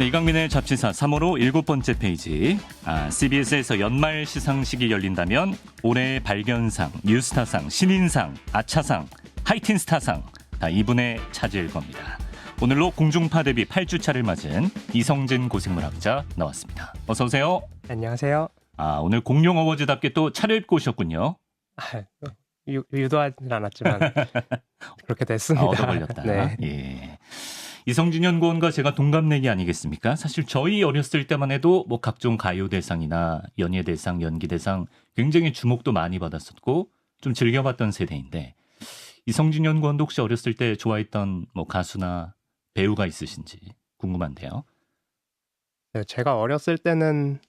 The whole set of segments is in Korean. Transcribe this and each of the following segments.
네, 이강민의 잡지사 3월호 7번째 페이지. CBS에서 연말 시상식이 열린다면 올해의 발견상, 뉴스타상, 신인상, 아차상, 하이틴스타상 다 이분의 차지일 겁니다. 오늘로 공중파 데뷔 8주차를 맞은 이성진 고생물학자 나왔습니다. 어서 오세요. 안녕하세요. 오늘 공룡 어워즈답게 또 차려입고 오셨군요. 유도하진 않았지만 그렇게 됐습니다. 얻어 걸렸다. 네. 예. 이성진 연구원과 제가 동갑내기 아니겠습니까? 사실 저희 어렸을 때만 해도 뭐 각종 가요대상이나 연예대상, 연기대상 굉장히 주목도 많이 받았었고 좀 즐겨봤던 세대인데 이성진 연구원도 혹시 어렸을 때 좋아했던 뭐 가수나 배우가 있으신지 궁금한데요. 네, 제가 어렸을 때는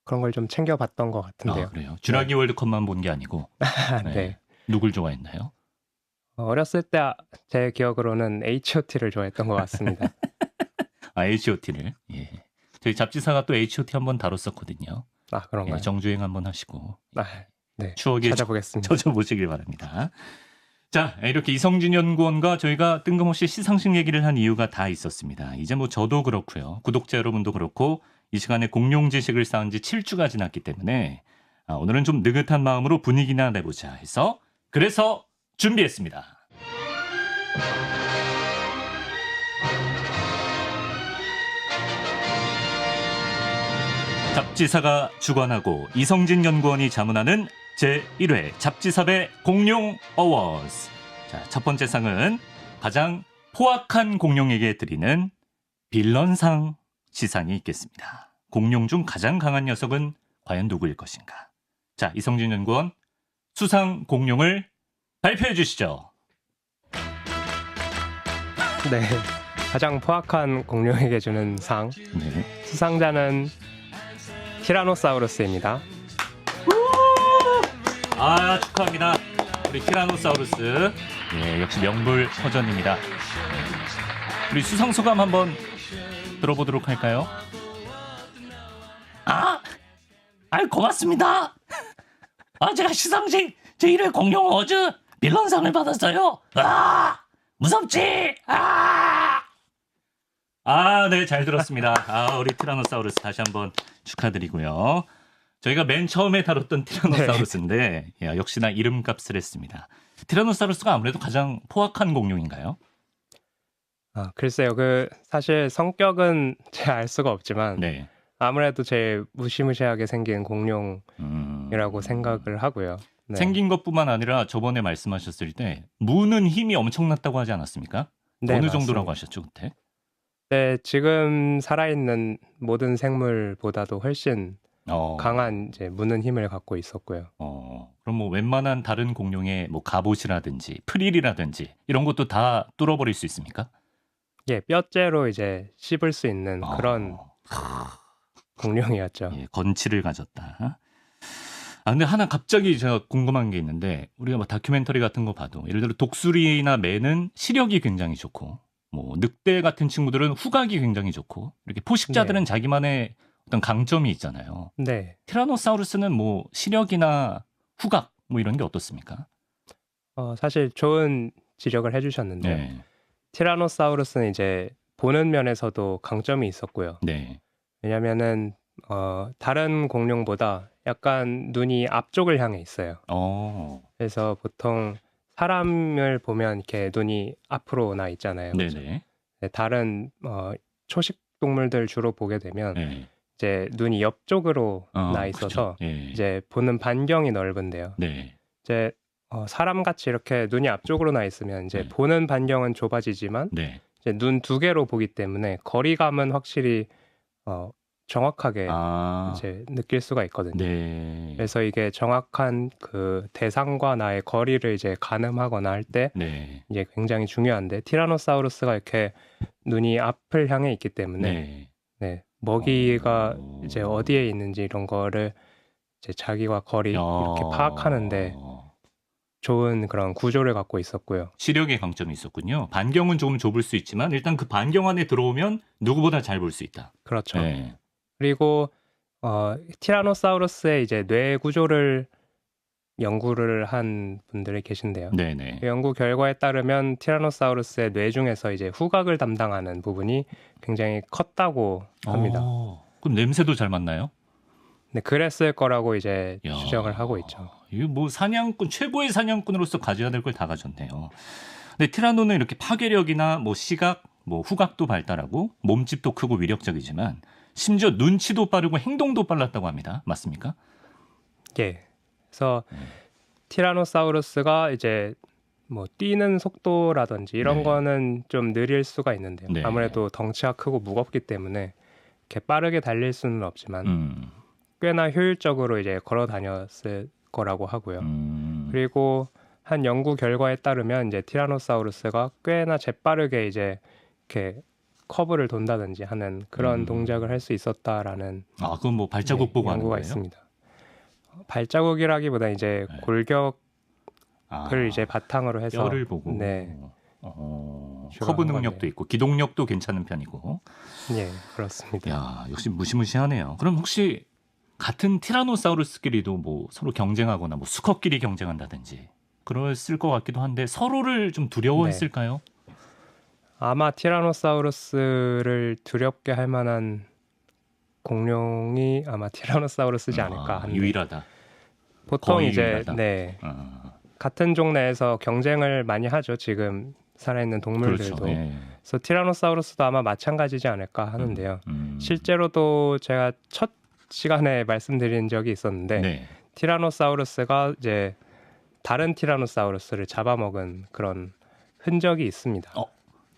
그런 걸 좀 챙겨봤던 것 같은데요. 그래요? 쥐라기 월드컵만 본 게 아니고 네. 누굴 좋아했나요? 어렸을 때 제 기억으로는 H.O.T를 좋아했던 것 같습니다. H.O.T를. 예. 저희 잡지사가 또 H.O.T 한번 다뤘었거든요. 그런가요? 예, 정주행 한번 하시고 네. 추억에 찾아보겠습니다. 젖어보시길 바랍니다. 자, 이렇게 이성진 연구원과 저희가 뜬금없이 시상식 얘기를 한 이유가 다 있었습니다. 이제 뭐 저도 그렇고요. 구독자 여러분도 그렇고 이 시간에 공룡 지식을 쌓은 지 7주가 지났기 때문에 오늘은 좀 느긋한 마음으로 분위기나 내보자 해서 그래서 준비했습니다. 잡지사가 주관하고 이성진 연구원이 자문하는 제1회 잡지사배 공룡 어워즈. 자, 첫 번째 상은 가장 포악한 공룡에게 드리는 빌런상 시상이 있겠습니다. 공룡 중 가장 강한 녀석은 과연 누구일 것인가? 자, 이성진 연구원 수상 공룡을 발표해 주시죠. 네. 가장 포악한 공룡에게 주는 상. 네. 수상자는 티라노사우루스입니다. 축하합니다. 우리 티라노사우루스. 예, 역시 명불 허전입니다. 우리 수상 소감 한번 들어보도록 할까요? 고맙습니다. 제가 시상식 제1회 공룡 어워즈 빌런상을 받았어요. 무섭지? 네, 잘 들었습니다. 우리 티라노사우루스 다시 한번 축하드리고요. 저희가 맨 처음에 다뤘던 티라노사우루스인데 역시나 이름값을 했습니다. 티라노사우루스가 아무래도 가장 포악한 공룡인가요? 글쎄요. 사실 성격은 제가 알 수가 없지만 네. 아무래도 제일 무시무시하게 생긴 공룡이라고 생각을 하고요. 네. 생긴 것뿐만 아니라 저번에 말씀하셨을 때 무는 힘이 엄청났다고 하지 않았습니까? 네, 어느 맞습니다. 정도라고 하셨죠 그때? 네, 지금 살아있는 모든 생물보다도 훨씬 강한 이제 무는 힘을 갖고 있었고요. 그럼 뭐 웬만한 다른 공룡의 뭐 갑옷이라든지 프릴이라든지 이런 것도 다 뚫어버릴 수 있습니까? 예, 뼈째로 이제 씹을 수 있는 그런 공룡이었죠. 예, 건치를 가졌다. 근데 하나 갑자기 제가 궁금한 게 있는데 우리가 뭐 다큐멘터리 같은 거 봐도 예를 들어 독수리나 매는 시력이 굉장히 좋고 뭐 늑대 같은 친구들은 후각이 굉장히 좋고 이렇게 포식자들은 자기만의 어떤 강점이 있잖아요. 네. 티라노사우루스는 뭐 시력이나 후각 뭐 이런 게 어떻습니까? 사실 좋은 지적을 해주셨는데요. 네. 티라노사우루스는 이제 보는 면에서도 강점이 있었고요. 네. 왜냐면은 다른 공룡보다 약간 눈이 앞쪽을 향해 있어요. 그래서 보통 사람을 보면 이렇게 눈이 앞으로 나 있잖아요. 네네. 네, 다른 초식 동물들 주로 보게 되면 네. 이제 눈이 옆쪽으로 나 있어서 그렇죠. 예. 이제 보는 반경이 넓은데요. 네. 이제 사람 같이 이렇게 눈이 앞쪽으로 나 있으면 이제 네. 보는 반경은 좁아지지만 네. 이제 눈 두 개로 보기 때문에 거리감은 확실히 정확하게 이제 느낄 수가 있거든요. 네. 그래서 이게 정확한 그 대상과 나의 거리를 이제 가늠하거나 할 때 네. 이제 굉장히 중요한데 티라노사우루스가 이렇게 눈이 앞을 향해 있기 때문에 네. 네, 먹이가 이제 어디에 있는지 이런 거를 이제 자기와 거리 이렇게 파악하는데 좋은 그런 구조를 갖고 있었고요. 시력의 강점이 있었군요. 반경은 조금 좁을 수 있지만 일단 그 반경 안에 들어오면 누구보다 잘 볼 수 있다. 그렇죠. 네. 그리고 티라노사우루스의 이제 뇌 구조를 연구를 한 분들이 계신데요. 네네. 그 연구 결과에 따르면 티라노사우루스의 뇌 중에서 이제 후각을 담당하는 부분이 굉장히 컸다고 합니다. 그럼 냄새도 잘 맡나요? 네, 그랬을 거라고 이제 야, 추정을 하고 있죠. 이거 뭐 사냥꾼 최고의 사냥꾼으로서 가져야 될 걸 다 가졌네요. 근데 티라노는 이렇게 파괴력이나 뭐 시각, 뭐 후각도 발달하고 몸집도 크고 위력적이지만 심지어 눈치도 빠르고 행동도 빨랐다고 합니다. 맞습니까? 예. 그래서 티라노사우루스가 이제 뭐 뛰는 속도라든지 이런 네. 거는 좀 느릴 수가 있는데요. 네. 아무래도 덩치가 크고 무겁기 때문에 이렇게 빠르게 달릴 수는 없지만 꽤나 효율적으로 이제 걸어 다녔을 거라고 하고요. 그리고 한 연구 결과에 따르면 이제 티라노사우루스가 꽤나 재빠르게 이제 이렇게 커브를 돈다든지 하는 그런 동작을 할 수 있었다라는 그건 뭐 발자국 보고 하는 연구가 거예요? 있습니다. 발자국이라기보다 이제 네. 골격을 이제 바탕으로 해서 뼈를 보고. 네. 커브 한 능력도 건데요. 있고 기동력도 괜찮은 편이고. 예, 그렇습니다. 야, 역시 무시무시하네요. 그럼 혹시 같은 티라노사우루스끼리도 뭐 서로 경쟁하거나 뭐 수컷끼리 경쟁한다든지 그랬을 것 같기도 한데 서로를 좀 두려워했을까요? 아마 티라노사우루스를 두렵게 할 만한 공룡이 아마 티라노사우루스지 않을까 하는데 유일하다. 보통 거의 이제 유일하다. 네, 같은 종 내에서 경쟁을 많이 하죠. 지금 살아있는 동물들도. 그렇죠. 예. 그래서 티라노사우루스도 아마 마찬가지지 않을까 하는데요. 실제로도 제가 첫 시간에 말씀드린 적이 있었는데 네. 티라노사우루스가 이제 다른 티라노사우루스를 잡아먹은 그런 흔적이 있습니다.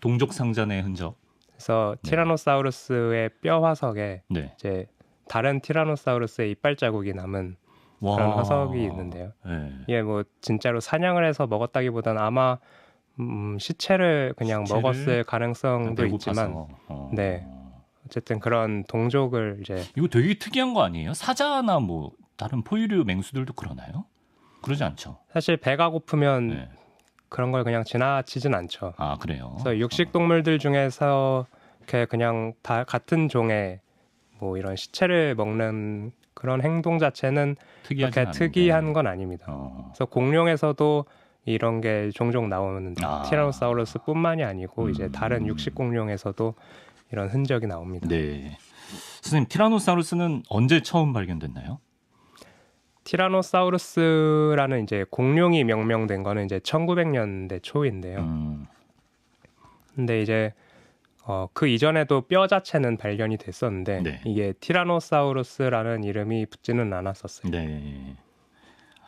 동족 상잔의 흔적. 그래서 네. 티라노사우루스의 뼈 화석에 네. 이제 다른 티라노사우루스의 이빨 자국이 남은 그런 화석이 있는데요. 네. 이게 뭐 진짜로 사냥을 해서 먹었다기보다는 아마 시체를 그냥 시체를 먹었을 가능성도 배고파서. 있지만 네. 어쨌든 그런 동족을 이제 이거 되게 특이한 거 아니에요? 사자나 뭐 다른 포유류 맹수들도 그러나요? 그러지 않죠. 사실 배가 고프면 네. 그런 걸 그냥 지나치진 않죠. 그래요. 그래서 육식 동물들 중에서 이렇게 그냥 다 같은 종의 뭐 이런 시체를 먹는 그런 행동 자체는 특이하지 그렇게 특이한 건 아닙니다. 그래서 공룡에서도 이런 게 종종 나오는 티라노사우루스뿐만이 아니고 이제 다른 육식 공룡에서도 이런 흔적이 나옵니다. 네. 선생님, 티라노사우루스는 언제 처음 발견됐나요? 티라노사우루스라는 이제 공룡이 명명된 거는 이제 1900년대 초인데요. 근데 이제 그 이전에도 뼈 자체는 발견이 됐었는데 네. 이게 티라노사우루스라는 이름이 붙지는 않았었어요. 네.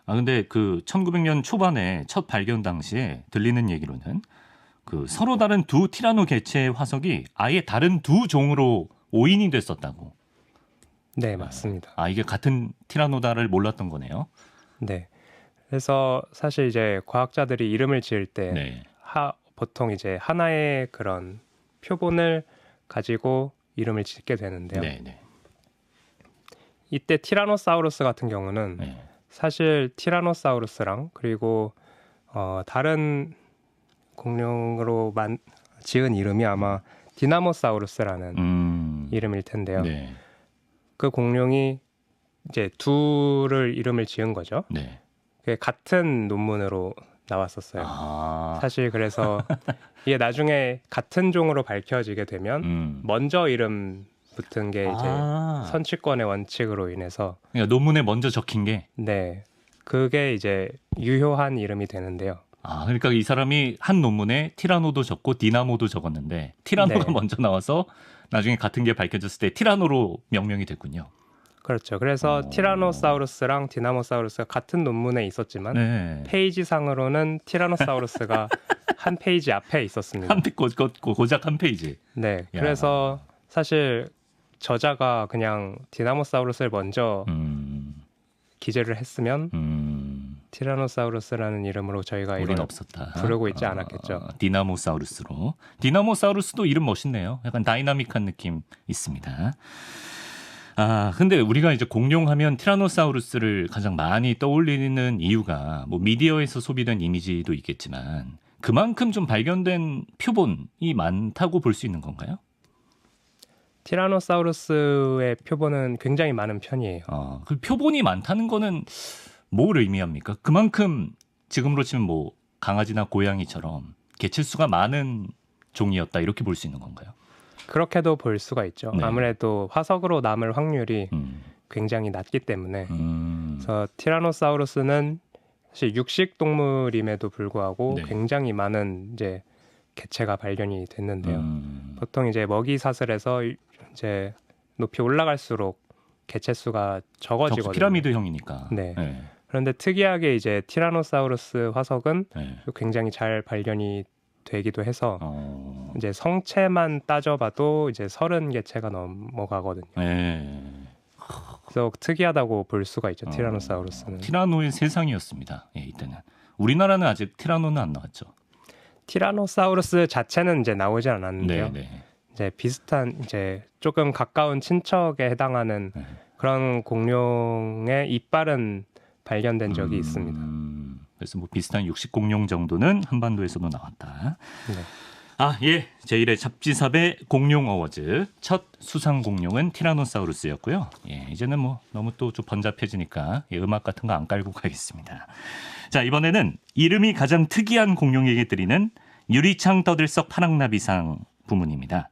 근데 그 1900년 초반에 첫 발견 당시에 들리는 얘기로는 그 서로 다른 두 티라노 개체의 화석이 아예 다른 두 종으로 오인이 됐었다고. 네, 맞습니다. 이게 같은 티라노다를 몰랐던 거네요. 네. 그래서 사실 이제 과학자들이 이름을 지을 때 네. 보통 이제 하나의 그런 표본을 가지고 이름을 짓게 되는데요. 네, 네. 이때 티라노사우루스 같은 경우는 네. 사실 티라노사우루스랑 그리고 다른 공룡으로 지은 이름이 아마 디나모사우루스라는 이름일 텐데요. 네. 그 공룡이 이제 둘을 이름을 지은 거죠. 네. 그게 같은 논문으로 나왔었어요. 사실 그래서 이게 나중에 같은 종으로 밝혀지게 되면 먼저 이름 붙은 게 이제 선취권의 원칙으로 인해서 그러니까 논문에 먼저 적힌 게 네, 그게 이제 유효한 이름이 되는데요. 그러니까 이 사람이 한 논문에 티라노도 적고 디나모도 적었는데 티라노가 네. 먼저 나와서 나중에 같은 게 밝혀졌을 때 티라노로 명명이 됐군요. 그렇죠. 그래서 티라노사우루스랑 디나모사우루스가 같은 논문에 있었지만 네. 페이지상으로는 티라노사우루스가 한 페이지 앞에 있었습니다. 고작 한 페이지. 네, 그래서 사실 저자가 그냥 디나모사우루스를 먼저 기재를 했으면 티라노사우루스라는 이름으로 저희가 우린 이걸 없었다. 부르고 있지 않았겠죠. 디나모사우루스로. 디나모사우루스도 이름 멋있네요. 약간 다이나믹한 느낌 있습니다. 근데 우리가 이제 공룡하면 티라노사우루스를 가장 많이 떠올리는 이유가 뭐 미디어에서 소비된 이미지도 있겠지만 그만큼 좀 발견된 표본이 많다고 볼 수 있는 건가요? 티라노사우루스의 표본은 굉장히 많은 편이에요. 그 표본이 많다는 거는 뭘 의미합니까? 그만큼 지금으로 치면 뭐 강아지나 고양이처럼 개체수가 많은 종이었다 이렇게 볼 수 있는 건가요? 그렇게도 볼 수가 있죠. 네. 아무래도 화석으로 남을 확률이 음. 굉장히 낮기 때문에 그래서 티라노사우루스는 사실 육식 동물임에도 불구하고 네. 굉장히 많은 이제 개체가 발견이 됐는데요. 보통 이제 먹이 사슬에서 이제 높이 올라갈수록 개체 수가 적어지거든요. 피라미드형이니까. 네. 네. 그런데 특이하게 이제 티라노사우루스 화석은 네. 굉장히 잘 발견이 되기도 해서 이제 성체만 따져봐도 이제 30개체가 넘어가거든요. 네. 그래서 특이하다고 볼 수가 있죠. 티라노사우루스는. 티라노의 세상이었습니다. 예, 이때는. 우리나라는 아직 티라노는 안 나왔죠. 티라노사우루스 자체는 이제 나오지 않았는데요. 네, 네. 이제 비슷한 이제 조금 가까운 친척에 해당하는 네. 그런 공룡의 이빨은 발견된 적이 있습니다. 그래서 뭐 비슷한 육식 공룡 정도는 한반도에서도 나왔다. 네. 아, 예. 제1회 잡지삽의 공룡 어워즈 첫 수상 공룡은 티라노사우루스였고요. 예, 이제는 뭐 너무 또 좀 번잡해지니까 예, 음악 같은 거 안 깔고 가겠습니다. 자, 이번에는 이름이 가장 특이한 공룡에게 드리는 유리창 떠들썩 파랑나비상 부문입니다.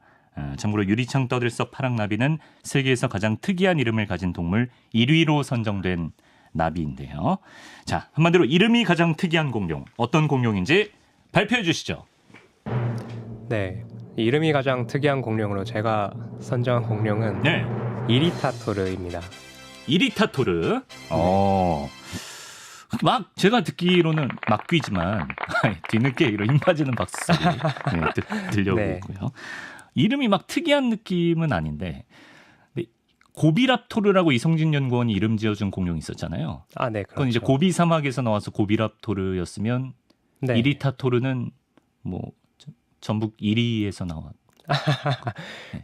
참고로 유리창 떠들썩 파랑나비는 세계에서 가장 특이한 이름을 가진 동물 1위로 선정된 나비인데요. 자, 한마디로 이름이 가장 특이한 공룡, 어떤 공룡인지 발표해 주시죠. 네. 이름이 가장 특이한 공룡으로 제가 선정한 공룡은 네. 이리타토르입니다. 이리타토르. 막 제가 듣기로는 막귀지만 뒤늦게 이런 힘 빠지는 박수 소리 네, 들려오고 네. 있고요. 이름이 막 특이한 느낌은 아닌데 고비랍토르라고 이성진 연구원이 이름 지어준 공룡이 있었잖아요. 아, 네, 그렇죠. 그건 이제 고비 사막에서 나와서 고비랍토르였으면 네. 이리타토르는 뭐 전북 이리에서 나와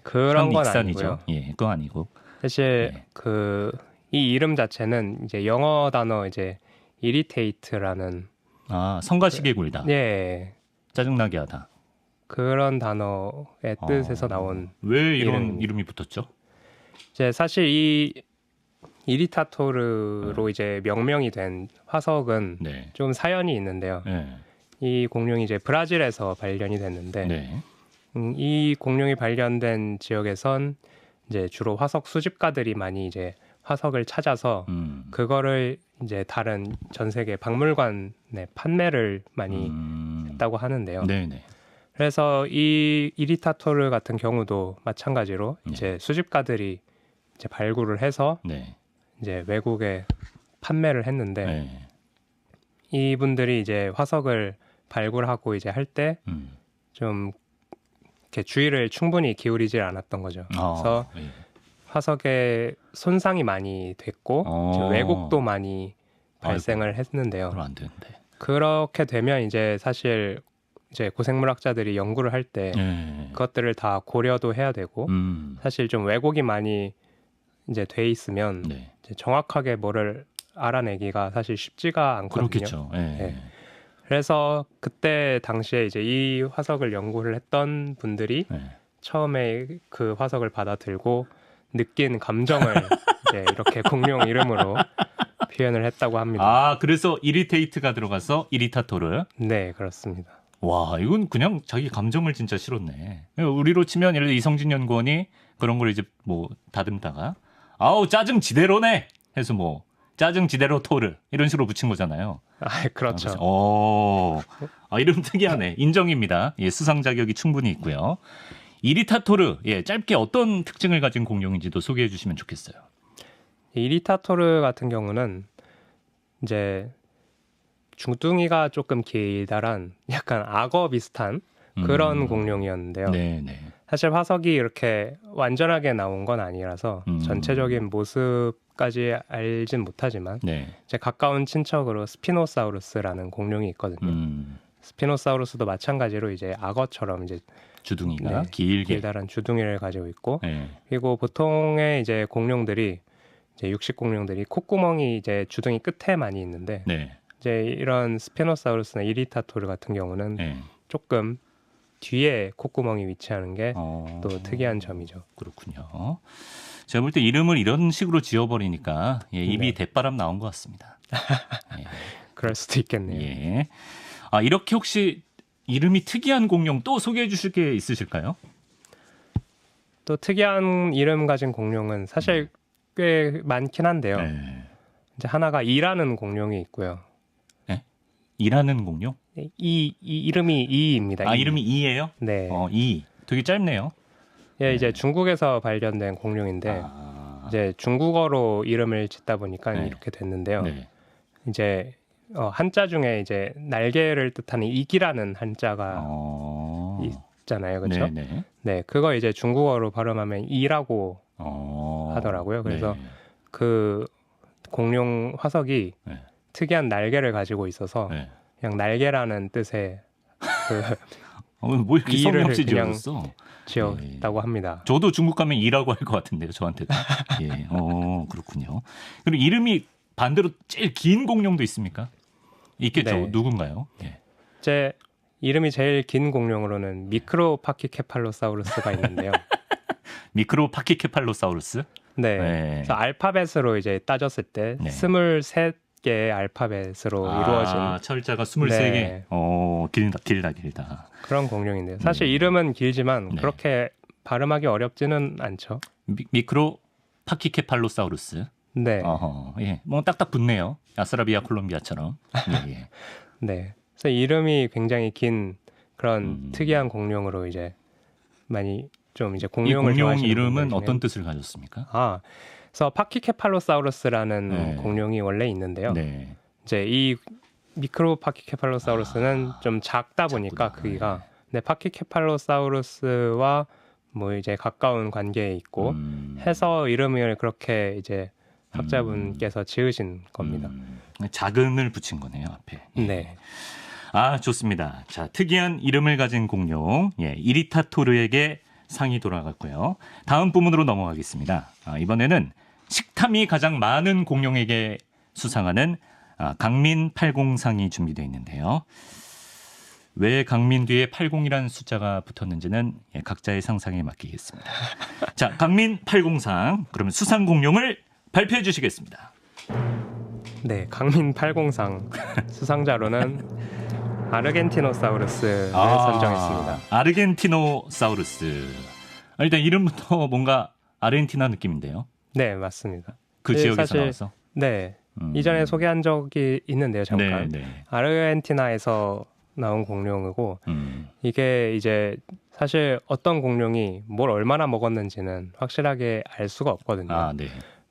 그런 건 익산이죠. 아니고요. 예, 그거 아니고 사실 네. 이 이름 자체는 이제 영어 단어 이제 irritate라는 성가시게 굴다. 예. 짜증나게 하다. 그런 단어의 뜻에서 나온 왜 이런 이름입니다. 이름이 붙었죠? 이제 사실 이 이리타토르로 이제 명명이 된 화석은 네. 좀 사연이 있는데요. 네. 이 공룡이 이제 브라질에서 발견이 됐는데 네. 이 공룡이 발견된 지역에선 이제 주로 화석 수집가들이 많이 이제 화석을 찾아서 그거를 이제 다른 전 세계 박물관에 판매를 많이 했다고 하는데요. 네네. 그래서 이 이리타토르 같은 경우도 마찬가지로 이제 수집가들이 이제 발굴을 해서 네. 이제 외국에 판매를 했는데 네. 이분들이 이제 화석을 발굴하고 이제 할 때 좀 이렇게 주의를 충분히 기울이지 않았던 거죠. 그래서 예. 화석에 손상이 많이 됐고 이제 왜곡도 많이 발생을 했는데요. 그럼 안 되는데. 그렇게 되면 이제 사실 이제 고생물학자들이 연구를 할 때 그것들을 다 고려도 해야 되고 사실 좀 왜곡이 많이 이제 돼 있으면 네. 이제 정확하게 뭐를 알아내기가 사실 쉽지가 않거든요. 그렇겠죠. 네. 그래서 그때 당시에 이제 이 화석을 연구를 했던 분들이 처음에 그 화석을 받아들고 느낀 감정을 이제 이렇게 공룡 이름으로 표현을 했다고 합니다. 아, 그래서 이리테이트가 들어가서 이리타토르. 네, 그렇습니다. 와, 이건 그냥 자기 감정을 진짜 실었네. 우리로 치면 예를 들어 이성진 연구원이 그런 걸 이제 뭐 다듬다가 아우 짜증 지대로네 해서 뭐 짜증 지대로 토르 이런 식으로 붙인 거잖아요. 아, 그렇죠. 이름 특이하네. 인정입니다. 예, 수상 자격이 충분히 있고요. 이리타토르, 예, 짧게 어떤 특징을 가진 공룡인지도 소개해 주시면 좋겠어요. 이리타토르 같은 경우는 이제 중뚱이가 조금 길다란 약간 악어 비슷한 그런 공룡이었는데요. 네네. 사실 화석이 이렇게 완전하게 나온 건 아니라서 전체적인 모습까지 알진 못하지만 이제 가까운 친척으로 스피노사우루스라는 공룡이 있거든요. 스피노사우루스도 마찬가지로 이제 악어처럼 이제 주둥이가 길게 길다란 주둥이를 가지고 있고 그리고 보통의 이제 공룡들이 이제 육식 공룡들이 콧구멍이 이제 주둥이 끝에 많이 있는데 이제 이런 스피노사우루스나 이리타토르 같은 경우는 조금 뒤에 콧구멍이 위치하는 게 또 특이한 점이죠. 그렇군요. 제가 볼 때 이름을 이런 식으로 지어버리니까 예, 입이 네. 대바람 나온 것 같습니다. 예. 그럴 수도 있겠네요. 예. 아, 이렇게 혹시 이름이 특이한 공룡 또 소개해 주실 게 있으실까요? 또 특이한 이름 가진 공룡은 사실 꽤 많긴 한데요. 네. 이제 하나가 이라는 공룡이 있고요. 이라는 공룡? 이 이름이 이입니다. 아, 이름이 이예요? 네. 이. 되게 짧네요. 예, 이제 중국에서 발견된 공룡인데 아, 이제 중국어로 이름을 짓다 보니까 네. 이렇게 됐는데요. 네. 이제 한자 중에 이제 날개를 뜻하는 이기라는 한자가 있잖아요, 그렇죠? 네네. 네, 그거 이제 중국어로 발음하면 이라고 어, 하더라고요. 그래서 네. 그 공룡 화석이 네. 특이한 날개를 가지고 있어서 네. 그냥 날개라는 뜻의 그 뭐 이렇게 성의 이를 없이 그냥 지어줬어? 지었다고 합니다. 저도 중국 가면 이라고 할 것 같은데요, 저한테도. 예, 그렇군요. 그리고 이름이 반대로 제일 긴 공룡도 있습니까? 있겠죠. 네. 누군가요? 예. 제 이름이 제일 긴 공룡으로는 미크로파키케팔로사우루스가 있는데요. 미크로파키케팔로사우루스? 네. 네. 그래서 알파벳으로 이제 따졌을 때 네. 23개의 알파벳으로 이루어진 철자가 23개. 네. 길다. 그런 공룡인데요. 사실 이름은 길지만 네. 그렇게 발음하기 어렵지는 않죠. 미크로파키케팔로사우루스. 네. 예. 뭐 딱딱 붙네요. 아스트라비아 콜롬비아처럼. 예, 예. 네. 그래서 이름이 굉장히 긴 그런 음. 특이한 공룡으로 이제 많이 좀 이제 이 공룡을 공룡 좋아하시는 이름은 분들 중에 어떤 뜻을 가졌습니까? 그래서 파키케팔로사우루스라는 네. 공룡이 원래 있는데요. 네. 이제 이 미크로파키케팔로사우루스는 좀 작다 보니까 작구나. 크기가 네, 파키케팔로사우루스와 뭐 이제 가까운 관계에 있고 해서 이름을 그렇게 이제 학자분께서 지으신 겁니다. 작음을 붙인 거네요, 앞에. 예. 네. 아, 좋습니다. 자, 특이한 이름을 가진 공룡, 이리타토르에게 상이 돌아갔고요. 다음 부문으로 넘어가겠습니다. 이번에는 식탐이 가장 많은 공룡에게 수상하는 강민 80상이 준비되어 있는데요. 왜 강민 뒤에 80이라는 숫자가 붙었는지는 각자의 상상에 맡기겠습니다. 자, 강민 80상, 그러면 수상 공룡을 발표해 주시겠습니다. 네, 강민 80상 수상자로는 아르겐티노사우루스를 선정했습니다. 아르겐티노사우루스. 일단 이름부터 뭔가 아르헨티나 느낌인데요. 네, 맞습니다. 그 네, 지역에서 사실, 나와서. 네, 이전에 소개한 적이 있는데요, 잠깐. 네. 아르헨티나에서 나온 공룡이고 이게 이제 사실 어떤 공룡이 뭘 얼마나 먹었는지는 확실하게 알 수가 없거든요. 네.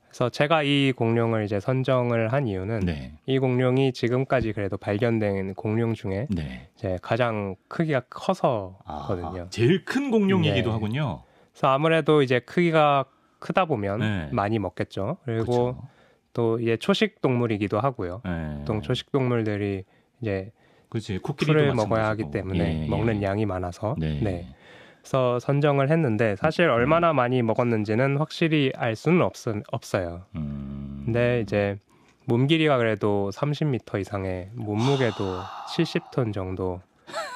그래서 제가 이 공룡을 이제 선정을 한 이유는 네. 이 공룡이 지금까지 그래도 발견된 공룡 중에 네. 이제 가장 크기가 커서거든요. 제일 큰 공룡이기도 네. 하군요. 그래서 아무래도 이제 크기가 크다 보면 네. 많이 먹겠죠. 그리고 그렇죠. 또 이게 초식 동물이기도 하고요. 네. 보통 초식 동물들이 이제 그렇지. 코끼리도 풀을 먹어야 마찬가지고. 하기 때문에 먹는 양이 많아서 네. 그래서 선정을 했는데 사실 얼마나 많이 먹었는지는 확실히 알 수는 없어요. 근데 이제 몸 길이가 그래도 30m 이상의 몸무게도 70톤 정도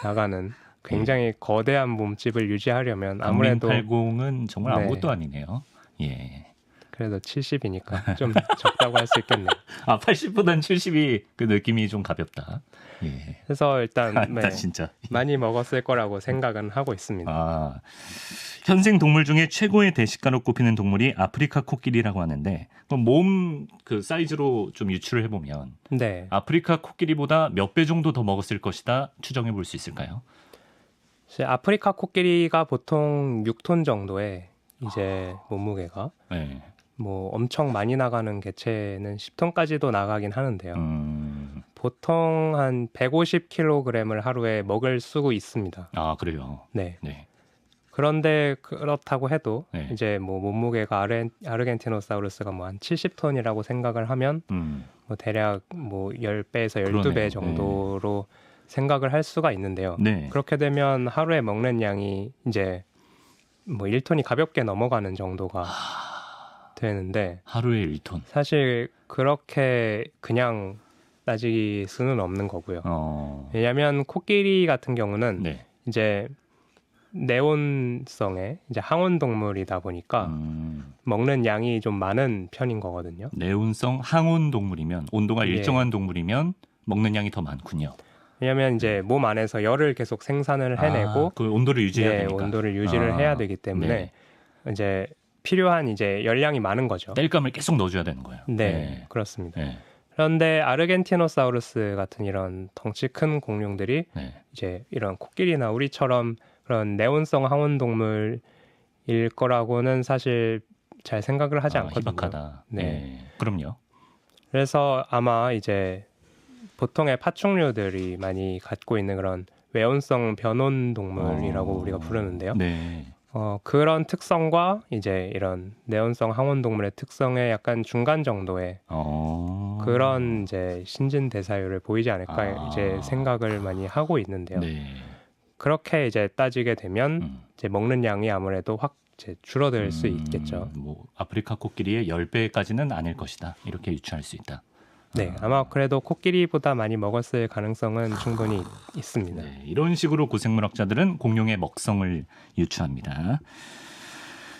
나가는 굉장히 거대한 몸집을 유지하려면 아무래도 80은 정말 네. 아무것도 아니네요. 예. 그래도 70이니까 좀 적다고 할 수 있겠네요. 80보단 70이 그 느낌이 좀 가볍다. 예. 그래서 일단 나 진짜. 많이 먹었을 거라고 생각은 하고 있습니다. 현생 동물 중에 최고의 대식가로 꼽히는 동물이 아프리카 코끼리라고 하는데 몸 그 사이즈로 좀 유추를 해보면 네. 아프리카 코끼리보다 몇 배 정도 더 먹었을 것이다 추정해 볼 수 있을까요? 아프리카 코끼리가 보통 6톤 정도의 이제 몸무게가 네. 뭐 엄청 많이 나가는 개체는 10톤까지도 나가긴 하는데요. 보통 한 150kg을 하루에 먹을 수 있습니다. 그래요. 네. 네. 그런데 그렇다고 해도 네. 이제 뭐 몸무게가 아르겐티노사우루스가 뭐 한 70톤이라고 생각을 하면 뭐 대략 뭐 10배에서 12배 그러네요. 정도로 생각을 할 수가 있는데요. 네. 그렇게 되면 하루에 먹는 양이 이제 뭐 1톤이 가볍게 넘어가는 정도가 되는데 하루에 1톤. 사실 그렇게 그냥 따질 수는 없는 거고요. 왜냐하면 코끼리 같은 경우는 네. 이제 내온성의 이제 항온 동물이다 보니까 먹는 양이 좀 많은 편인 거거든요. 내온성 항온 동물이면 온도가 예. 일정한 동물이면 먹는 양이 더 많군요. 왜냐하면 이제 몸 안에서 열을 계속 생산을 해내고 그 온도를 유지해야 네, 되니까. 온도를 유지를 해야 되기 때문에 이제 필요한 이제 열량이 많은 거죠. 땔감을 계속 넣어줘야 되는 거예요. 네, 그렇습니다. 네. 그런데 아르겐티노사우루스 같은 이런 덩치 큰 공룡들이 네. 이제 이런 코끼리나 우리처럼 그런 내온성 항온 동물일 거라고는 사실 잘 생각을 하지 않거든요. 희박하다. 네. 네. 그럼요. 그래서 아마 이제 보통의 파충류들이 많이 갖고 있는 그런 외온성 변온 동물이라고 우리가 부르는데요. 네. 그런 특성과 이제 이런 내온성 항온 동물의 특성의 약간 중간 정도의 그런 이제 신진 대사율을 보이지 않을까 이제 생각을 많이 하고 있는데요. 네. 그렇게 이제 따지게 되면 이제 먹는 양이 아무래도 확 이제 줄어들 수 있겠죠. 뭐 아프리카 코끼리의 10배까지는 아닐 것이다. 이렇게 유추할 수 있다. 네, 아마 그래도 코끼리보다 많이 먹었을 가능성은 충분히 있습니다. 네, 이런 식으로 고생물학자들은 공룡의 먹성을 유추합니다.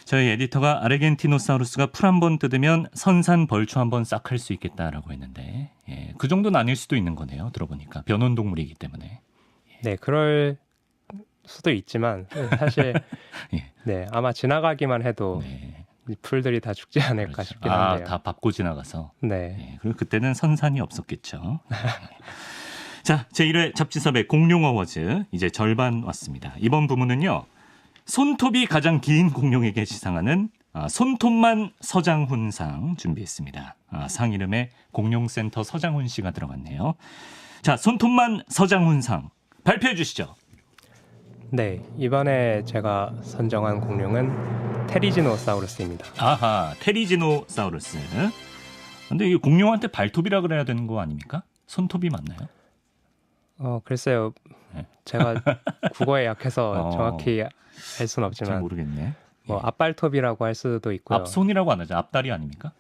저희 에디터가 아르겐티노사우루스가 풀 한 번 뜯으면 선산 벌초 한 번 싹 할 수 있겠다라고 했는데 그 정도는 아닐 수도 있는 거네요. 들어보니까 변온 동물이기 때문에. 네, 그럴 수도 있지만 사실 예. 네, 아마 지나가기만 해도 이 풀들이 다 죽지 않을까 그렇죠. 싶긴 한데요. 다 밟고 지나가서. 네. 그리고 그때는 선산이 없었겠죠. 자, 제1회 잡지섭의 공룡 어워즈 이제 절반 왔습니다. 이번 부문은요. 손톱이 가장 긴 공룡에게 시상하는 손톱만 서장훈상 준비했습니다. 상 이름에 공룡센터 서장훈 씨가 들어갔네요. 자, 손톱만 서장훈상 발표해 주시죠. 네, 이번에 제가 선정한 공룡은 테리지노사우루스입니다. 아하, 테리지노사우루스. 근데 이게 공룡한테 발톱이라 그래야 되는 거 아닙니까? 손톱이 맞나요? 글쎄요. 네. 제가 국어에 약해서 정확히 알 수는 잘 없지만 모르겠네. 뭐 앞발톱이라고 할 수도 있고요. 앞손이라고 안 하죠. 앞다리 아닙니까?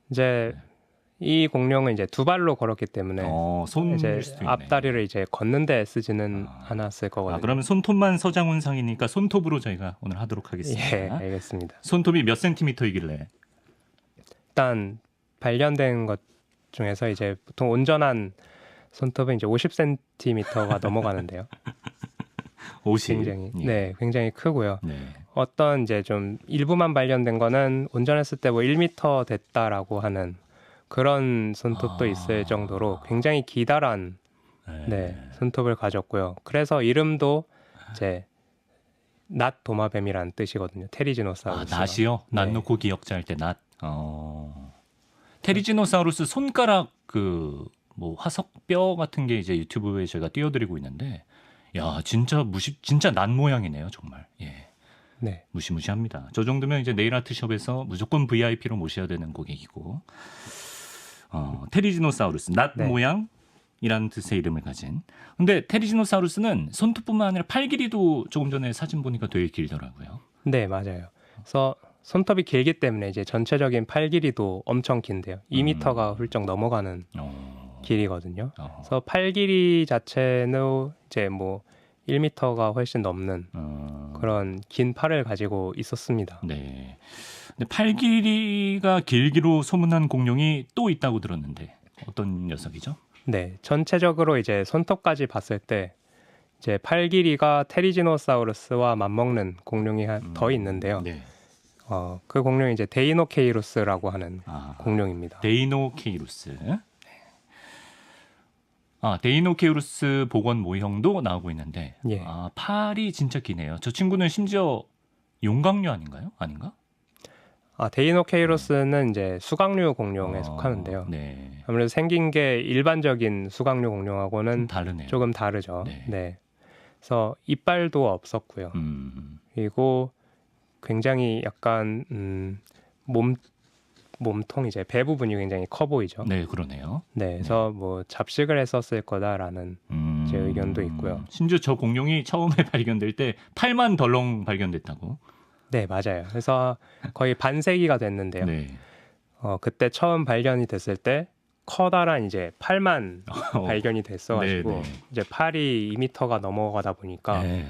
이제 이 공룡은 이제 두 발로 걸었기 때문에 손일 이제 수도 있네. 앞다리를 이제 걷는데 쓰지는 않았을 거거든요. 그러면 손톱만 서장훈상이니까 손톱으로 저희가 오늘 하도록 하겠습니다. 예, 알겠습니다. 손톱이 몇 센티미터이길래? 일단 발견된 것 중에서 이제 보통 온전한 손톱은 이제 50cm가 넘어가는데요. 50. 굉장히 예. 네, 굉장히 크고요. 네. 어떤 이제 좀 일부만 발견된 거는 온전했을 때 뭐 1m 됐다라고 하는 그런 손톱도 있을 정도로 굉장히 기다란 손톱을 가졌고요. 그래서 이름도 이제 낫 도마뱀이라는 뜻이거든요. 테리지노사우루스. 낫이요? 낫 네. 놓고 기억자 할 때 낫. 테리지노사우루스 손가락 뭐 화석뼈 같은 게 이제 유튜브에 제가 띄워드리고 있는데, 야 진짜 진짜 낫 모양이네요 정말. 예. 네. 무시무시합니다. 저 정도면 이제 네일 아트숍에서 무조건 VIP로 모셔야 되는 고객이고, 테리지노사우루스 낫 모양이라는 뜻의 이름을 가진. 근데 테리지노사우루스는 손톱뿐만 아니라 팔 길이도 조금 전에 사진 보니까 되게 길더라고요. 네, 맞아요. 그래서 손톱이 길기 때문에 이제 전체적인 팔 길이도 엄청 긴데요. 2m가 훌쩍 넘어가는 길이거든요. 그래서 팔 길이 자체는 이제 뭐 1m가 훨씬 넘는 그런 긴 팔을 가지고 있었습니다. 네. 근데 팔 길이가 길기로 소문난 공룡이 또 있다고 들었는데 어떤 녀석이죠? 네, 전체적으로 이제 손톱까지 봤을 때 이제 팔 길이가 테리지노사우루스와 맞먹는 공룡이 더 있는데요. 네. 그 공룡이 이제 데이노케이루스라고 하는 공룡입니다. 데이노케이루스. 데이노케이루스 복원 모형도 나오고 있는데, 예. 팔이 진짜 기네요. 저 친구는 심지어 용광류 아닌가요? 아닌가? 데이노케이루스는 이제 수각류 공룡에 속하는데요. 네. 아무래도 생긴 게 일반적인 수각류 공룡하고는 좀 다르네요. 조금 다르죠. 네. 네. 그래서 이빨도 없었고요. 그리고 굉장히 약간 몸통 이제 배 부분이 굉장히 커 보이죠. 네, 그러네요. 네, 그래서 뭐 잡식을 했었을 거다라는 제 의견도 있고요. 심지어 저 공룡이 처음에 발견될 때 팔만 덜렁 발견됐다고. 네, 맞아요. 그래서 거의 반세기가 됐는데요. 네. 그때 처음 발견이 됐을 때 커다란 이제 팔만 발견이 됐어가지고 네. 이제 팔이 2m가 넘어가다 보니까 네.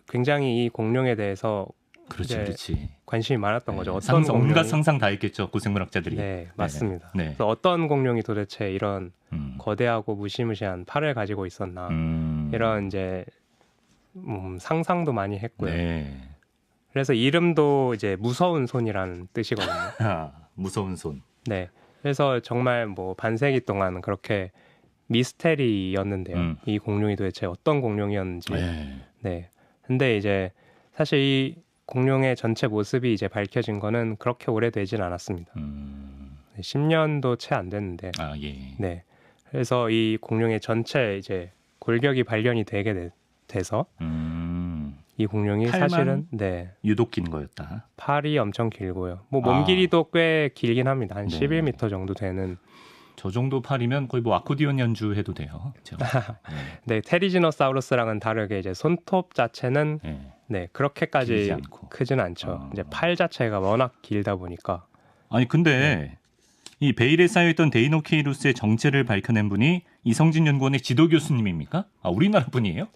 굉장히 이 공룡에 대해서 그렇지, 이제 그렇지. 관심이 많았던 네, 거죠. 어떤 온갖 공룡이 상상 다 했겠죠. 고생물학자들이. 네, 맞습니다. 네. 그래서 어떤 공룡이 도대체 이런 음. 거대하고 무시무시한 팔을 가지고 있었나 음. 이런 이제 상상도 많이 했고요. 네. 그래서 이름도 이제 무서운 손이라는 뜻이거든요. 아, 무서운 손. 네. 그래서 정말 뭐 반세기 동안 그렇게 미스테리였는데요. 이 공룡이 도대체 어떤 공룡이었는지. 네. 네. 근데 이제 사실 이 공룡의 전체 모습이 이제 밝혀진 거는 그렇게 오래되진 않았습니다. 10년도 채 안 됐는데. 아, 예. 네. 그래서 이 공룡의 전체 이제 골격이 발견이 되게 돼서 이 공룡이 팔만 사실은 네. 유독 긴 거였다. 팔이 엄청 길고요. 뭐 몸 길이도 꽤 길긴 합니다. 한 네. 11m 정도 되는. 저 정도 팔이면 거의 뭐 아코디언 연주해도 돼요. 그렇죠? 네, 테리지노사우루스랑은 다르게 이제 손톱 자체는 네. 네, 그렇게까지 길지 않고. 크진 않죠. 이제 팔 자체가 워낙 길다 보니까. 아니 근데 이 베일에 쌓여있던 데이노케이루스의 정체를 밝혀낸 분이 이성진 연구원의 지도 교수님입니까? 아, 우리나라 분이에요?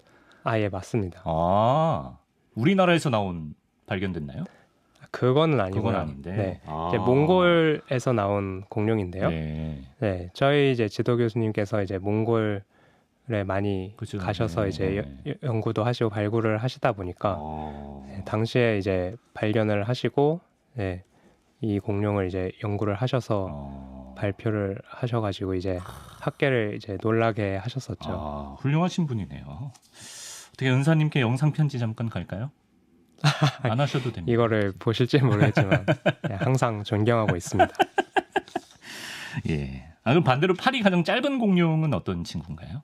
아, 예, 맞습니다. 아, 우리나라에서 발견됐나요? 그거는 아니고요. 그건 아닌데. 네. 아. 이제 몽골에서 나온 공룡인데요. 네. 네, 저희 이제 지도 교수님께서 이제 몽골에 많이 그죠. 가셔서 네. 이제 연구도 하시고 발굴을 하시다 보니까 네, 당시에 이제 발견을 하시고 네, 이 공룡을 이제 연구를 하셔서 발표를 하셔가지고 이제 학계를 이제 놀라게 하셨었죠. 아, 훌륭하신 분이네요. 어떻게 은사님께 영상 편지 잠깐 갈까요? 안 하셔도 됩니다. 이거를 보실지 모르겠지만 네, 항상 존경하고 있습니다. 예. 아, 그럼 반대로 팔이 가장 짧은 공룡은 어떤 친구인가요?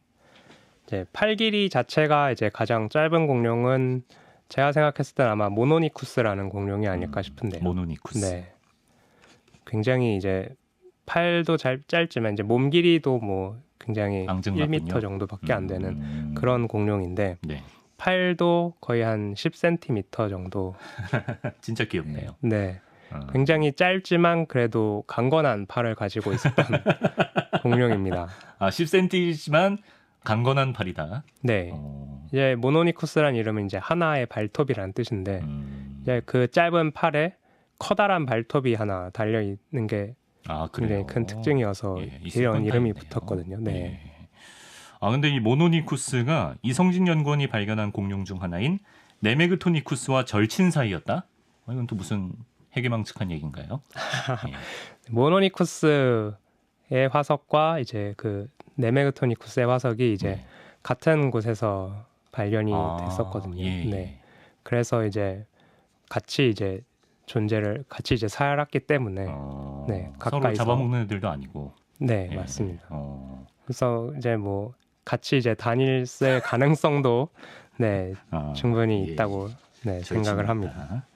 이제 팔 길이 자체가 이제 가장 짧은 공룡은 제가 생각했을 때는 아마 모노니쿠스라는 공룡이 아닐까 싶은데요. 모노니쿠스. 네. 굉장히 이제 팔도 짧지만 이제 몸 길이도 뭐 굉장히 앙증맞군요. 1m 정도밖에 안 되는 그런 공룡인데 네. 팔도 거의 한 10cm 정도. 진짜 귀엽네요. 네. 굉장히 짧지만 그래도 강건한 팔을 가지고 있었던 공룡입니다. 아, 10cm지만 강건한 팔이다. 네. 이제 모노니쿠스란 이름은 이제 하나의 발톱이라는 뜻인데 이제 그 짧은 팔에 커다란 발톱이 하나 달려 있는 게 굉장히 큰 특징이어서 이런 이름이 붙었거든요. 네. 예. 아, 근데 이 모노니쿠스가 이성진 연구원이 발견한 공룡 중 하나인 네메그토니쿠스와 절친 사이였다? 이건 또 무슨 해괴망측한 얘기인가요? 예. 모노니쿠스의 화석과 이제 그 네메그토니쿠스의 화석이 이제 같은 곳에서 발견이 됐었거든요. 예. 네. 그래서 이제 같이 이제 존재를 같이 이제 살았기 때문에 네, 서로 가까이서 잡아먹는 애들도 아니고. 네, 예. 맞습니다. 그래서 이제 뭐 같이 이제 다닐 가능성도 네, 충분히 있다고 네, 생각을 합니다.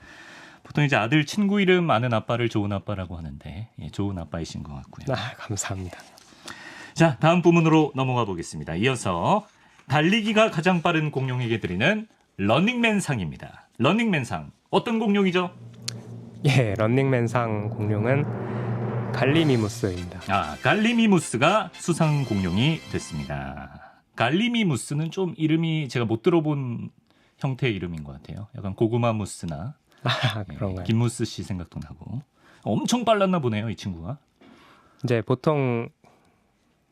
보통 이제 아들 친구 이름 아는 아빠를 좋은 아빠라고 하는데 좋은 아빠이신 것 같고요. 감사합니다. 자, 다음 부문으로 넘어가 보겠습니다. 이어서 달리기가 가장 빠른 공룡에게 드리는 런닝맨 상입니다. 런닝맨 상 어떤 공룡이죠? 예, 런닝맨상 공룡은 갈리미무스입니다. 아, 갈리미무스가 수상 공룡이 됐습니다. 갈리미무스는 좀 이름이 제가 못 들어본 형태의 이름인 것 같아요. 약간 고구마 무스나 그런가요? 김무스 씨 생각도 나고. 엄청 빨랐나 보네요, 이 친구가. 이제 보통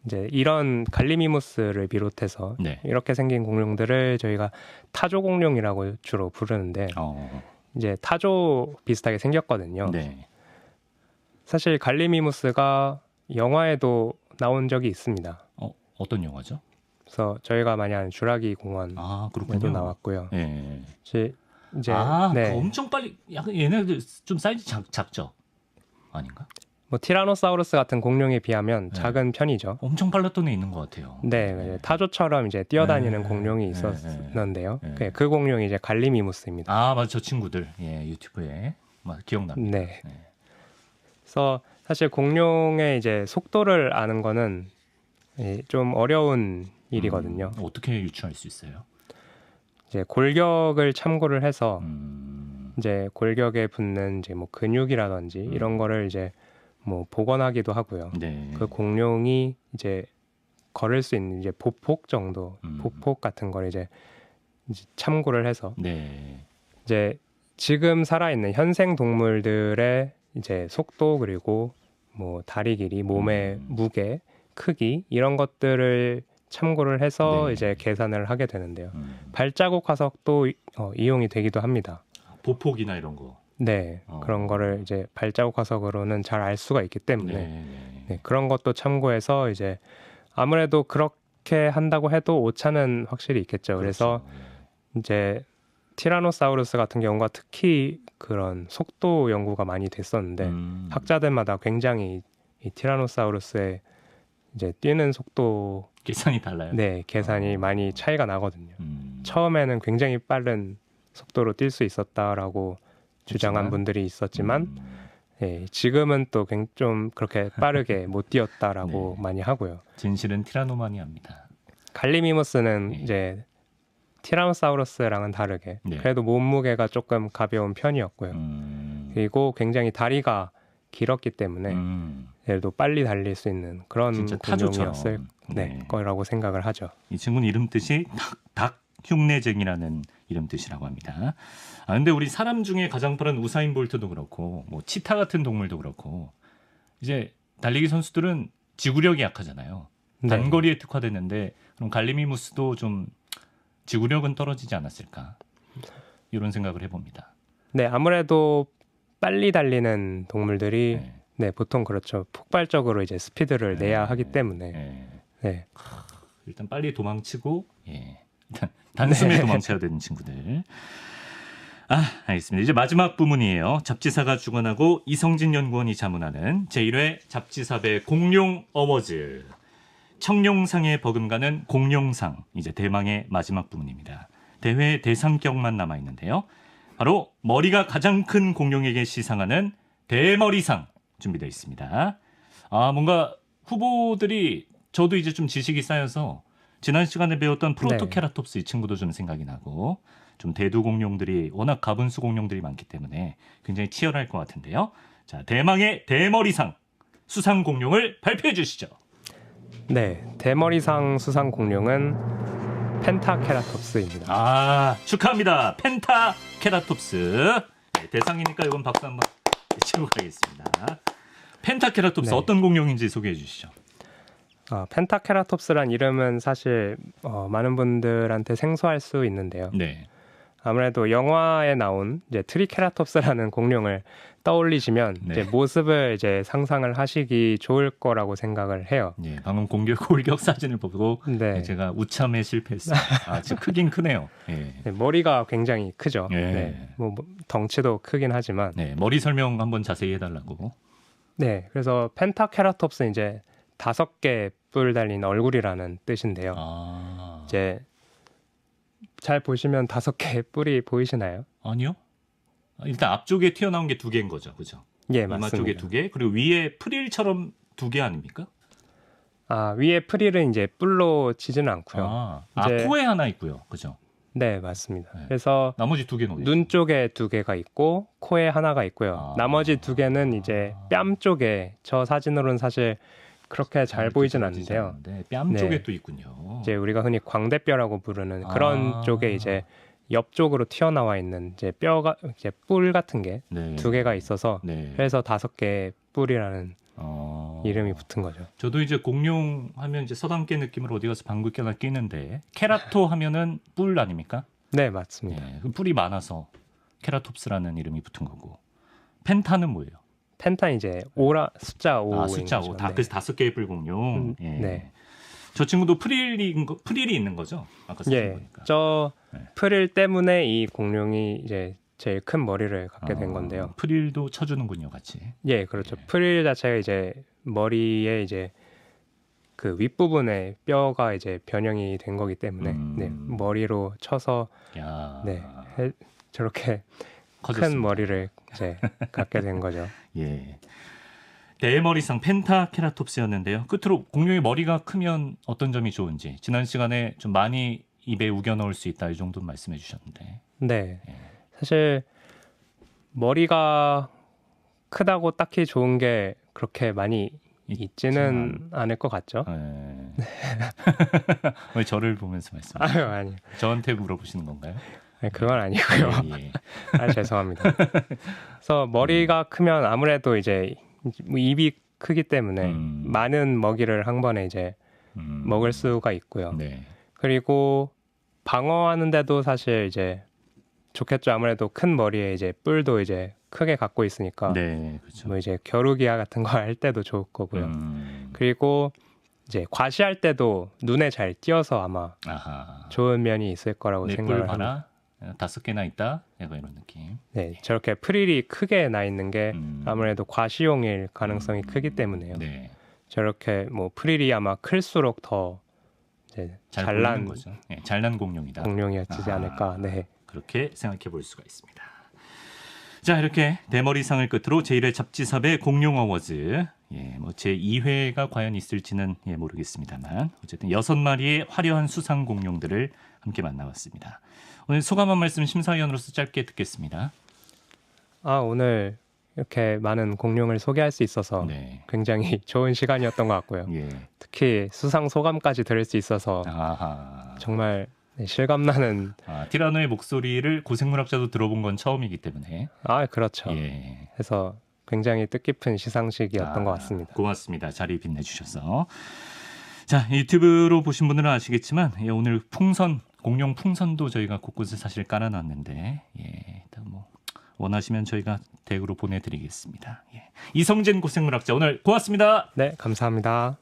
이제 이런 갈리미무스를 비롯해서 이렇게 생긴 공룡들을 저희가 타조 공룡이라고 주로 부르는데 이제 타조 비슷하게 생겼거든요. 네. 사실 갈리미무스가 영화에도 나온 적이 있습니다. 어떤 영화죠? 그래서 저희가 많이 아는 쥬라기 공원에도 나왔고요. 네. 이제 네. 엄청 빨리 약간 얘네들 좀 사이즈 작죠? 아닌가? 뭐 티라노사우루스 같은 공룡에 비하면 작은 편이죠. 엄청 빨랐던 애 있는 것 같아요. 네, 타조처럼 이제 뛰어다니는 공룡이 있었는데요. 그 공룡이 이제 갈리미무스입니다. 아, 맞아, 저 친구들 유튜브에 기억납니다. 네. 그래서 사실 공룡의 이제 속도를 아는 거는 좀 어려운 일이거든요. 어떻게 유추할 수 있어요? 이제 골격을 참고를 해서 이제 골격에 붙는 이제 뭐 근육이라든지 이런 거를 이제 뭐 복원하기도 하고요. 네. 그 공룡이 이제 걸을 수 있는 이제 보폭 정도, 보폭 같은 걸 이제 참고를 해서 이제 지금 살아있는 현생 동물들의 이제 속도 그리고 뭐 다리 길이, 몸의 무게, 크기 이런 것들을 참고를 해서 네. 이제 계산을 하게 되는데요. 발자국 화석도 이용이 되기도 합니다. 보폭이나 이런 거. 네, 그런 거를 이제 발자국 화석으로는 잘 알 수가 있기 때문에 네. 네, 그런 것도 참고해서 이제 아무래도 그렇게 한다고 해도 오차는 확실히 있겠죠. 그래서 그렇죠. 이제 티라노사우루스 같은 경우가 특히 그런 속도 연구가 많이 됐었는데 학자들마다 굉장히 이 티라노사우루스의 이제 뛰는 속도 계산이 달라요. 네, 계산이 많이 차이가 나거든요. 처음에는 굉장히 빠른 속도로 뛸 수 있었다라고 주장한 분들이 있었지만 네, 지금은 또 좀 그렇게 빠르게 못 뛰었다라고 네. 많이 하고요. 진실은 티라노마니아입니다. 갈리미무스는 네. 이제 티라노사우루스랑은 다르게 네. 그래도 몸무게가 조금 가벼운 편이었고요. 그리고 굉장히 다리가 길었기 때문에 얘도 빨리 달릴 수 있는 그런 진짜 공룡이었을 타조처럼. 네, 거라고 생각을 하죠. 이 친구는 이름 뜻이 닭 흉내쟁이라는 이름 뜻이라고 합니다. 아 근데 우리 사람 중에 가장 빠른 우사인 볼트도 그렇고 뭐 치타 같은 동물도 그렇고 이제 달리기 선수들은 지구력이 약하잖아요. 네. 단거리에 특화됐는데 그럼 갈리미무스도 좀 지구력은 떨어지지 않았을까? 이런 생각을 해봅니다. 네, 아무래도 빨리 달리는 동물들이 네. 네, 보통 그렇죠. 폭발적으로 이제 스피드를 내야 하기 때문에 네. 네. 일단 빨리 도망치고 일단 단숨에 네. 도망쳐야 되는 친구들. 알겠습니다. 이제 마지막 부문이에요. 잡지사가 주관하고 이성진 연구원이 자문하는 제1회 잡지사배 공룡 어워즈. 청룡상에 버금가는 공룡상. 이제 대망의 마지막 부문입니다. 대회 대상격만 남아있는데요. 바로 머리가 가장 큰 공룡에게 시상하는 대머리상 준비되어 있습니다. 뭔가 후보들이 저도 이제 좀 지식이 쌓여서 지난 시간에 배웠던 프로토케라톱스 이 친구도 좀 생각이 나고 좀 대두 공룡들이 워낙 가분수 공룡들이 많기 때문에 굉장히 치열할 것 같은데요. 자, 대망의 대머리상 수상 공룡을 발표해 주시죠. 네, 대머리상 수상 공룡은 펜타케라톱스입니다. 축하합니다. 펜타케라톱스. 네, 대상이니까 이건 박수 한번 치고 가겠습니다. 펜타케라톱스 네. 어떤 공룡인지 소개해 주시죠. 펜타케라톱스란 이름은 사실 많은 분들한테 생소할 수 있는데요. 네. 아무래도 영화에 나온 이제 트리케라톱스라는 공룡을 떠올리시면 네. 이제 모습을 이제 상상을 하시기 좋을 거라고 생각을 해요. 네, 방금 골격 사진을 보고 네. 제가 우참에 실패했어요. 진짜 크긴 크네요. 네. 네, 머리가 굉장히 크죠. 네. 네, 뭐 덩치도 크긴 하지만 네, 머리 설명 한번 자세히 해달라고. 네, 그래서 펜타케라톱스는 이제 5개 뿔 달린 얼굴이라는 뜻인데요. 이제 잘 보시면 5개의 뿔이 보이시나요? 아니요. 일단 앞쪽에 튀어나온 게 2개인 거죠, 그죠? 예, 이마 맞습니다. 쪽에 2개, 그리고 위에 프릴처럼 2개 아닙니까? 위에 프릴은 이제 뿔로 치지는 않고요. 이제- 코에 하나 있고요, 그죠? 네, 맞습니다. 네. 그래서 나머지 2개는 어디? 눈 쪽에 2개가 있고 코에 하나가 있고요. 나머지 2개는 이제 뺨 쪽에 저 사진으로는 사실 그렇게 잘 보이진 않는데요. 뺨 네. 쪽에 또 있군요. 이제 우리가 흔히 광대뼈라고 부르는 그런 쪽에 이제 옆쪽으로 튀어나와 있는 이제 뼈가 이제 뿔 같은 게 네. 2개가 있어서 네. 그래서 5개의 뿔이라는 이름이 붙은 거죠. 저도 이제 공룡 하면 이제 서당계 느낌으로 어디 가서 방귀 껴나 끼는데 케라토 하면은 뿔 아닙니까? 네, 맞습니다. 그 뿔이 많아서 케라톱스라는 이름이 붙은 거고. 펜타는 뭐예요? 펜타는 이제 숫자 5인 숫자 5. 거죠. 네. 그래서 5개의 뿔 공룡. 네. 저 친구도 프릴이 있는 거죠? 아까 예, 보니까. 저 네. 프릴 때문에 이 공룡이 이제 제일 큰 머리를 갖게 된 건데요. 프릴도 쳐주는군요, 같이. 예, 그렇죠. 프릴 자체가 이제 머리에 이제 그 윗부분에 뼈가 이제 변형이 된 거기 때문에 네, 머리로 쳐서 야. 네, 저렇게 커졌습니다. 큰 머리를 이제 갖게 된 거죠. 예. 대머리상 펜타케라톱스였는데요. 끝으로 공룡의 머리가 크면 어떤 점이 좋은지 지난 시간에 좀 많이 입에 우겨 넣을 수 있다 이 정도 말씀해 주셨는데. 네. 사실 머리가 크다고 딱히 좋은 게 그렇게 많이 있지는 않을 것 같죠. 왜 저를 보면서 말씀하세요? 아니요. 저한테 물어보시는 건가요? 아니, 그건 아니고요. 예, 예. 아, 죄송합니다. 그래서 머리가 크면 아무래도 이제 입이 크기 때문에 많은 먹이를 한 번에 이제 먹을 수가 있고요. 네. 그리고 방어하는데도 사실 이제 좋겠죠. 아무래도 큰 머리에 이제 뿔도 이제 크게 갖고 있으니까 네, 그렇죠. 뭐 이제 겨루기야 같은 거 할 때도 좋을 거고요. 그리고 이제 과시할 때도 눈에 잘 띄어서 아마 아하. 좋은 면이 있을 거라고 내 뿔 생각을 합니다. 봐라. 5개나 있다. 약간 이런 느낌. 네, 저렇게 프릴이 크게 나 있는 게 아무래도 과시용일 가능성이 크기 때문에요. 네. 저렇게 뭐 프릴이 아마 클수록 더 이제 잘 잘난 보이는 거죠. 예, 잘난 공룡이다. 공룡이었지 않을까. 네. 그렇게 생각해 볼 수가 있습니다. 자, 이렇게 대머리상을 끝으로 제1회 잡지섭의 공룡 어워즈, 뭐 제2회가 과연 있을지는 모르겠습니다만 어쨌든 6마리의 화려한 수상 공룡들을 함께 만나봤습니다. 오늘 소감 한 말씀 심사위원으로서 짧게 듣겠습니다. 오늘 이렇게 많은 공룡을 소개할 수 있어서 네. 굉장히 좋은 시간이었던 것 같고요. 예. 특히 수상 소감까지 들을 수 있어서 아하. 정말 실감나는. 티라노의 목소리를 고생물학자도 들어본 건 처음이기 때문에. 그렇죠. 예. 그래서 굉장히 뜻깊은 시상식이었던 것 같습니다. 고맙습니다. 자리 빛내주셔서. 자, 유튜브로 보신 분들은 아시겠지만 오늘 풍선, 공룡 풍선도 저희가 곳곳에 사실 깔아놨는데 일단 뭐 원하시면 저희가 댁으로 보내드리겠습니다. 이성진 고생물학자 오늘 고맙습니다. 네, 감사합니다.